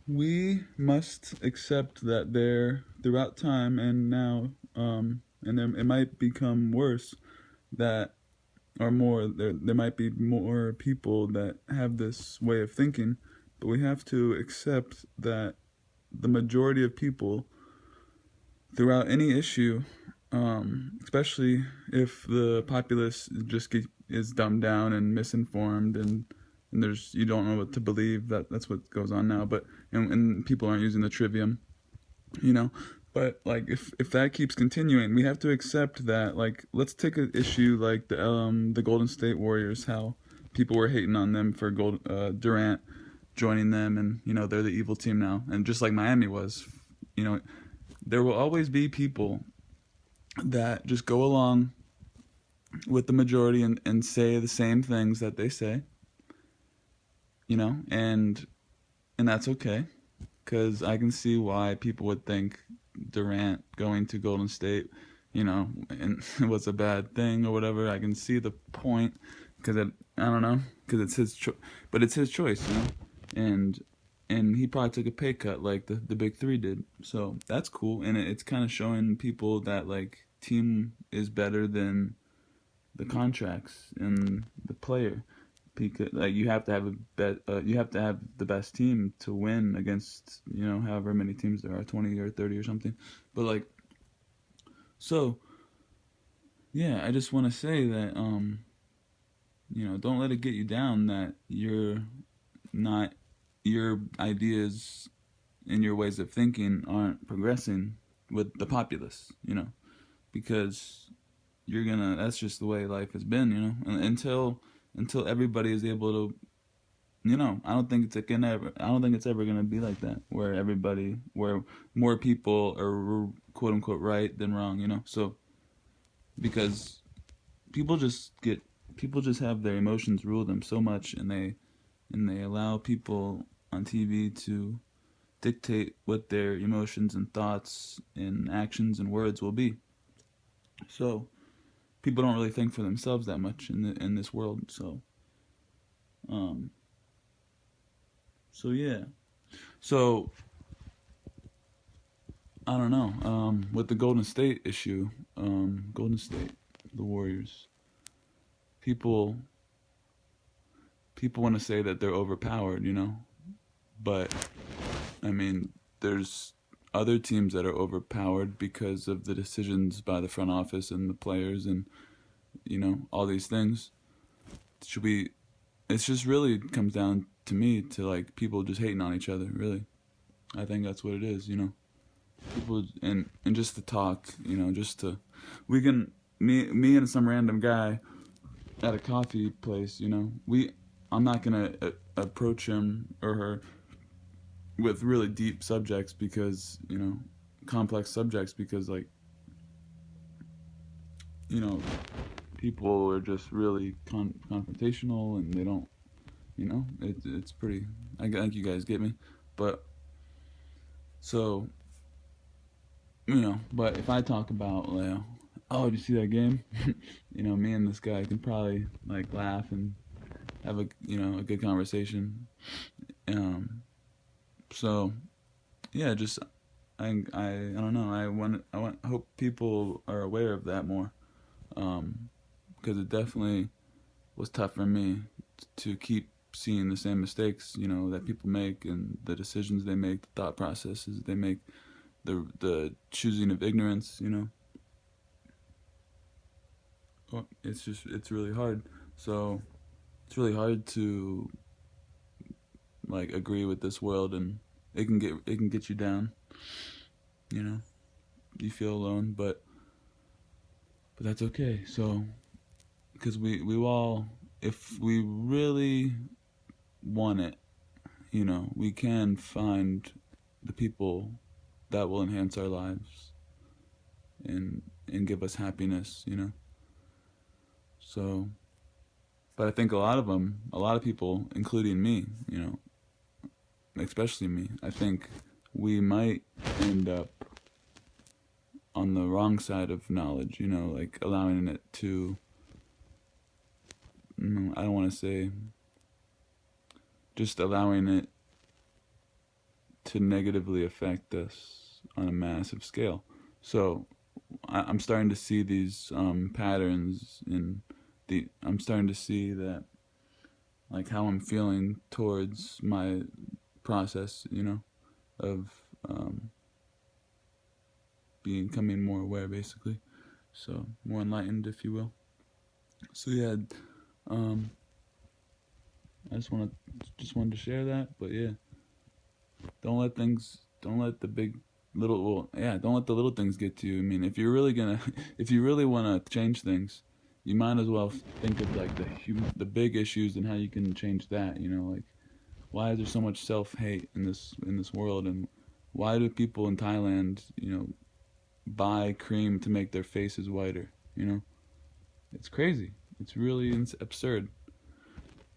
We must accept that there, throughout time and now, and then it might become worse, that or more, there might be more people that have this way of thinking, but we have to accept that the majority of people throughout any issue, especially if the populace is dumbed down and misinformed, and there's you don't know what to believe. That's what goes on now. But and people aren't using the trivium, you know. But like if that keeps continuing, we have to accept that. Like let's take an issue like the Golden State Warriors, how people were hating on them for Durant joining them, and they're the evil team now, and just like Miami was, you know, there will always be people that just go along with the majority and say the same things that they say, and that's okay, because I can see why people would think Durant going to Golden State, and it was a bad thing or whatever. I can see the point because I don't know, because it's but it's his choice, and he probably took a pay cut like the big three did. So that's cool, and it's kind of showing people that like team is better than the contracts and the player, because like you have to have you have to have the best team to win against however many teams there are, 20 or 30 or something. But like, so yeah, I just want to say that don't let it get you down that you're not your ideas and your ways of thinking aren't progressing with the populace, because you're gonna that's just the way life has been, until everybody is able to, I don't think it's ever gonna be like that where more people are quote unquote right than wrong, so because people just get people just have their emotions rule them so much, and they allow people on TV to dictate what their emotions and thoughts and actions and words will be. So people don't really think for themselves that much in this world. Um, so yeah. So I don't know. With the Golden State issue, Golden State, the Warriors, people people want to say that they're overpowered, but I mean, there's other teams that are overpowered because of the decisions by the front office and the players and all these things. Should we? It's just really comes down to me to like people just hating on each other. Really, I think that's what it is. People and just to talk. Just to we can me and some random guy at a coffee place. I'm not gonna approach him or her with really deep subjects because complex subjects because like you know people are just really confrontational and they don't it's pretty I think you guys get me, but so but if I talk about oh, did you see that game? Me and this guy can probably like laugh and have a good conversation. um so yeah, just I don't know, I want hope people are aware of that more, because it definitely was tough for me to keep seeing the same mistakes that people make and the decisions they make, the thought processes they make, the choosing of ignorance. It's really hard. So it's really hard to like agree with this world, and it can get you down. You know, you feel alone, but that's okay. So because we all, if we really want it, we can find the people that will enhance our lives and give us happiness. So, but I think a lot of people, including me, especially me, I think we might end up on the wrong side of knowledge, like allowing it to, I don't want to say, just allowing it to negatively affect us on a massive scale. So I'm starting to see these patterns in the. I'm starting to see that, like, how I'm feeling towards my process, of becoming more aware, basically. So more enlightened, if you will. So yeah, um, I just wanted to share that. But yeah, don't let the big little, well, yeah, don't let the little things get to you. I mean, if you're really gonna, if you really want to change things, you might as well think of like the big issues and how you can change that. Like, why is there so much self hate in this world, and why do people in Thailand, buy cream to make their faces whiter? It's crazy. It's really absurd.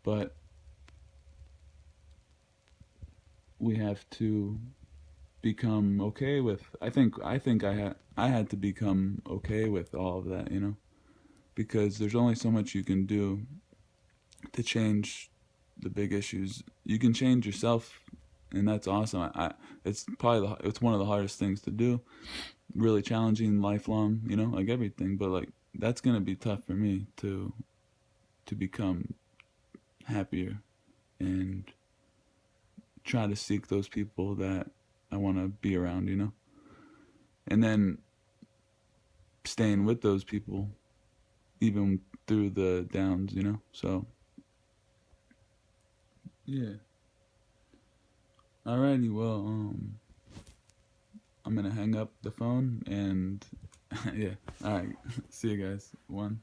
But we have to become okay with. I had to become okay with all of that, because there's only so much you can do to change the big issues. You can change yourself, and that's awesome. It's probably it's one of the hardest things to do. Really challenging, lifelong, like everything. But like that's gonna be tough for me to become happier and try to seek those people that I want to be around, and then staying with those people even through the downs, So yeah. Alrighty, well, I'm gonna hang up the phone and yeah. All right. See you guys. One.